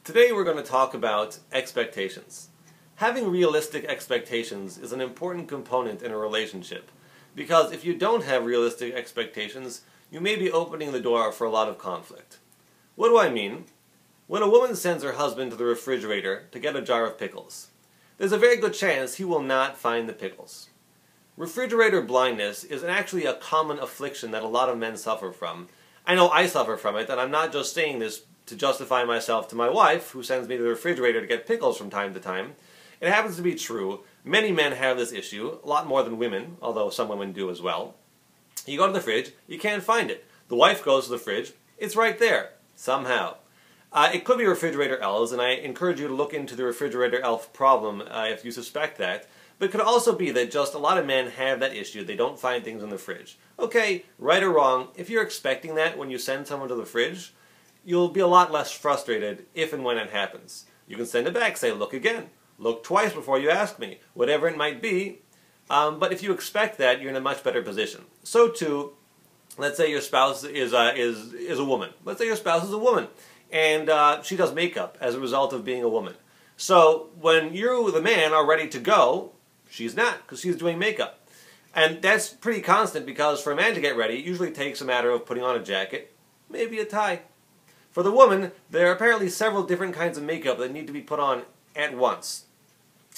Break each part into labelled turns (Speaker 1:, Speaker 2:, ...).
Speaker 1: Today we're going to talk about expectations. Having realistic expectations is an important component in a relationship, because if you don't have realistic expectations, you may be opening the door for a lot of conflict. What do I mean? When a woman sends her husband to the refrigerator to get a jar of pickles, there's a very good chance he will not find the pickles. Refrigerator blindness is actually a common affliction that a lot of men suffer from. I know I suffer from it, and I'm not just saying this to justify myself to my wife, who sends me to the refrigerator to get pickles from time to time. It happens to be true. Many men have this issue, a lot more than women, although some women do as well. You go to the fridge, you can't find it. The wife goes to the fridge, it's right there, somehow. It could be refrigerator elves, and I encourage you to look into the refrigerator elf problem if you suspect that. But it could also be that just a lot of men have that issue. They don't find things in the fridge. Okay, right or wrong, if you're expecting that when you send someone to the fridge, you'll be a lot less frustrated if and when it happens. You can send it back, say, look again. Look twice before you ask me, whatever it might be. But if you expect that, you're in a much better position. So too, let's say your spouse is a woman. Let's say your spouse is a woman, and she does makeup as a result of being a woman. So when you, the man, are ready to go, she's not, because she's doing makeup. And that's pretty constant, because for a man to get ready, it usually takes a matter of putting on a jacket, maybe a tie. For the woman, there are apparently several different kinds of makeup that need to be put on at once.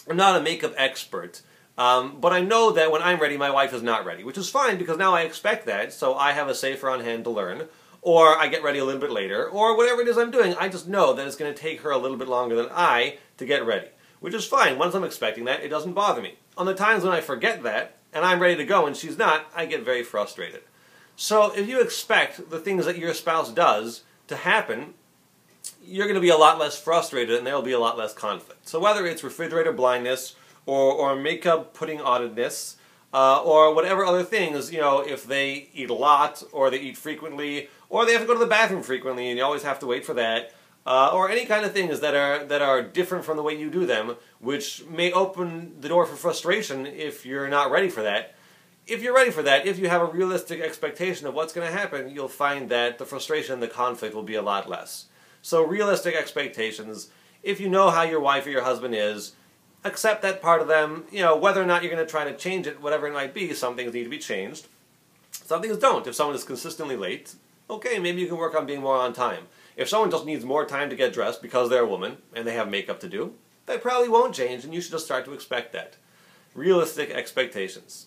Speaker 1: I'm not a makeup expert, but I know that when I'm ready, my wife is not ready, which is fine, because now I expect that, so I have a safer on hand to learn, or I get ready a little bit later, or whatever it is I'm doing, I just know that it's going to take her a little bit longer than I to get ready, which is fine. Once I'm expecting that, it doesn't bother me. On the times when I forget that, and I'm ready to go and she's not, I get very frustrated. So if you expect the things that your spouse does to happen, you're going to be a lot less frustrated and there will be a lot less conflict. So whether it's refrigerator blindness or makeup putting oddness, or whatever other things, you know, if they eat a lot or they eat frequently or they have to go to the bathroom frequently and you always have to wait for that, or any kind of things that are different from the way you do them, which may open the door for frustration if you're not ready for that. If you're ready for that, if you have a realistic expectation of what's going to happen, you'll find that the frustration and the conflict will be a lot less. So realistic expectations, if you know how your wife or your husband is, accept that part of them. You know, whether or not you're going to try to change it, whatever it might be, some things need to be changed. Some things don't. If someone is consistently late, okay, maybe you can work on being more on time. If someone just needs more time to get dressed because they're a woman and they have makeup to do, that probably won't change, and you should just start to expect that. Realistic expectations.